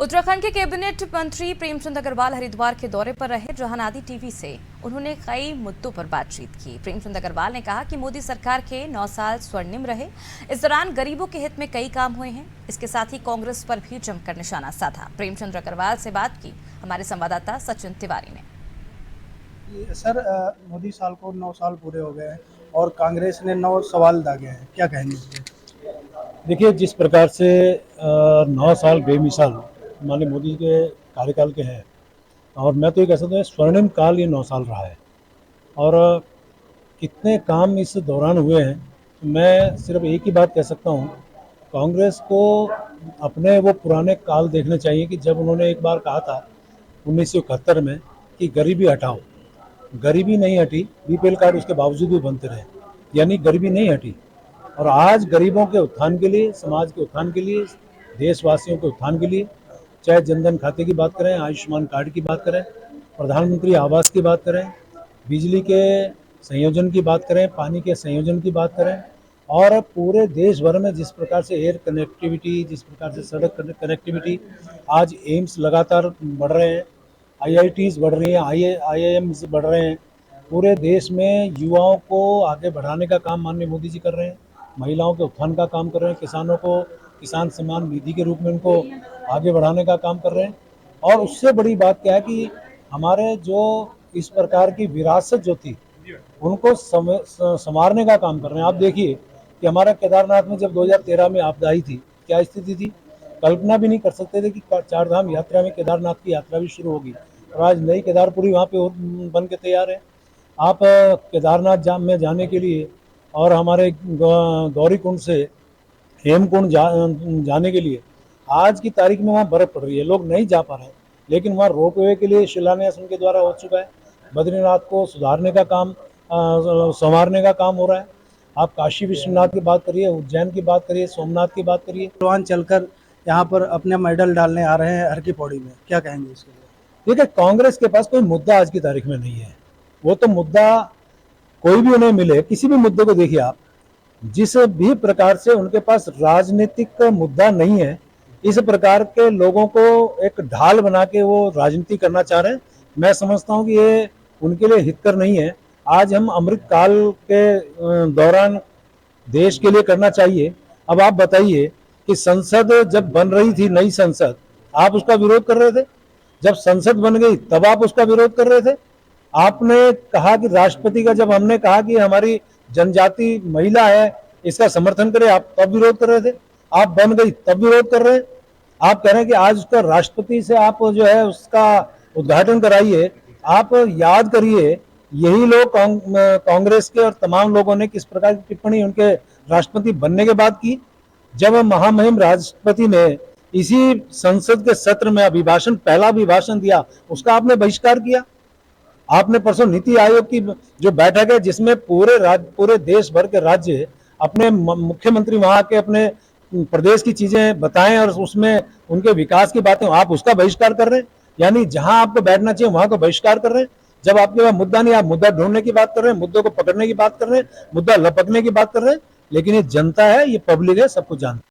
उत्तराखंड के कैबिनेट मंत्री प्रेमचंद अग्रवाल हरिद्वार के दौरे पर रहे, जहां नादी टीवी से उन्होंने कई मुद्दों पर बातचीत की। प्रेमचंद अग्रवाल ने कहा कि मोदी सरकार के 9 साल स्वर्णिम रहे। इस दौरान गरीबों के हित में कई काम हुए हैं। इसके साथ ही कांग्रेस पर भी जमकर निशाना साधा। प्रेमचंद अग्रवाल से बात की हमारे संवाददाता सचिन तिवारी ने। सर, मोदी साल को 9 साल पूरे हो गए हैं और कांग्रेस ने 9 सवाल दागे हैं, क्या कहेंगे इस पे? देखिए, जिस प्रकार से 9 साल बेमिसाल माननीय मोदी के कार्यकाल के हैं, और मैं तो ये कह सकता हूँ स्वर्णिम काल ये 9 साल रहा है। और कितने काम इस दौरान हुए हैं, मैं सिर्फ एक ही बात कह सकता हूँ, कांग्रेस को अपने वो पुराने काल देखने चाहिए कि जब उन्होंने एक बार कहा था 1971 में कि गरीबी हटाओ। गरीबी नहीं हटी, बीपीएल कार्ड उसके बावजूद भी बनते रहे, यानी गरीबी नहीं हटी। और आज गरीबों के उत्थान के लिए, समाज के उत्थान के लिए, देशवासियों के उत्थान के लिए, चाहे जनधन खाते की बात करें, आयुष्मान कार्ड की बात करें, प्रधानमंत्री आवास की बात करें, बिजली के संयोजन की बात करें, पानी के संयोजन की बात करें, और पूरे देश भर में जिस प्रकार से एयर कनेक्टिविटी, जिस प्रकार से सड़क कनेक्टिविटी, आज एम्स लगातार बढ़ रहे हैं, आईआईटीज़ बढ़ रही हैं, आईआईएम्स बढ़ रहे हैं। पूरे देश में युवाओं को आगे बढ़ाने का काम माननीय मोदी जी कर रहे हैं, महिलाओं के उत्थान का काम कर रहे हैं, किसानों को किसान सम्मान निधि के रूप में उनको आगे बढ़ाने का काम कर रहे हैं। और उससे बड़ी बात क्या है कि हमारे जो इस प्रकार की विरासत जो थी उनको संवारने का काम कर रहे हैं। आप देखिए कि हमारा केदारनाथ में जब 2013 में आपदा आई थी, क्या स्थिति थी। कल्पना भी नहीं कर सकते थे कि 4 धाम यात्रा में केदारनाथ की यात्रा भी शुरू होगी, और आज नई केदारपुरी वहाँ पे बन के तैयार है। आप केदारनाथ में जाने के लिए और हमारे गौरीकुंड से हेमकुंड जाने के लिए आज की तारीख में वहाँ बर्फ़ पड़ रही है, लोग नहीं जा पा रहे हैं, लेकिन वहाँ रोपवे के लिए शिलान्यास उनके द्वारा हो चुका है। बद्रीनाथ को सुधारने का काम, संवारने का काम हो रहा है। आप काशी विश्वनाथ की बात करिए, उज्जैन की बात करिए, सोमनाथ की बात करिए। पहलवान चलकर यहाँ पर अपने मेडल डालने आ रहे हैं हर की पौड़ी में, क्या कहेंगे इसके लिए? देखिए, कांग्रेस के पास कोई मुद्दा आज की तारीख में नहीं है। वो तो मुद्दा कोई भी उन्हें मिले, किसी भी मुद्दे को देखिए आप, जिस भी प्रकार से उनके पास राजनीतिक मुद्दा नहीं है, इस प्रकार के लोगों को एक ढाल बना के वो राजनीति करना चाह रहे हैं। मैं समझता हूँ कि ये उनके लिए हितकर नहीं है। आज हम अमृत काल के दौरान देश के लिए करना चाहिए। अब आप बताइए कि संसद जब बन रही थी, नई संसद, आप उसका विरोध कर रहे थे। जब संसद बन गई तब आप उसका विरोध कर रहे थे। आपने कहा कि राष्ट्रपति का, जब हमने कहा कि हमारी जनजाति महिला है, इसका समर्थन करें, आप तब विरोध कर रहे थे। आप बन गई तब विरोध कर रहे हैं। आप कह रहे हैं कि आज उसका राष्ट्रपति से आप जो है उसका उद्घाटन कराइए। आप याद करिए, यही लोग कांग्रेस के और तमाम लोगों ने किस प्रकार की टिप्पणी उनके राष्ट्रपति बनने के बाद की। जब महामहिम राष्ट्रपति ने इसी संसद के सत्र में अभिभाषण, पहला अभिभाषण दिया, उसका आपने बहिष्कार किया। आपने परसों नीति आयोग की जो बैठक है, जिसमें पूरे देश भर के राज्य अपने मुख्यमंत्री वहां के अपने प्रदेश की चीजें बताएं और उसमें उनके विकास की बातें, आप उसका बहिष्कार कर रहे हैं। यानी जहां आपको बैठना चाहिए वहां को बहिष्कार कर रहे हैं। जब आपके पास मुद्दा नहीं, आप मुद्दा ढूंढने की बात कर रहे हैं, मुद्दों को पकड़ने की बात कर रहे हैं, मुद्दा लपकने की बात कर रहे हैं। लेकिन ये जनता है, ये पब्लिक है, सब कुछ जानती है।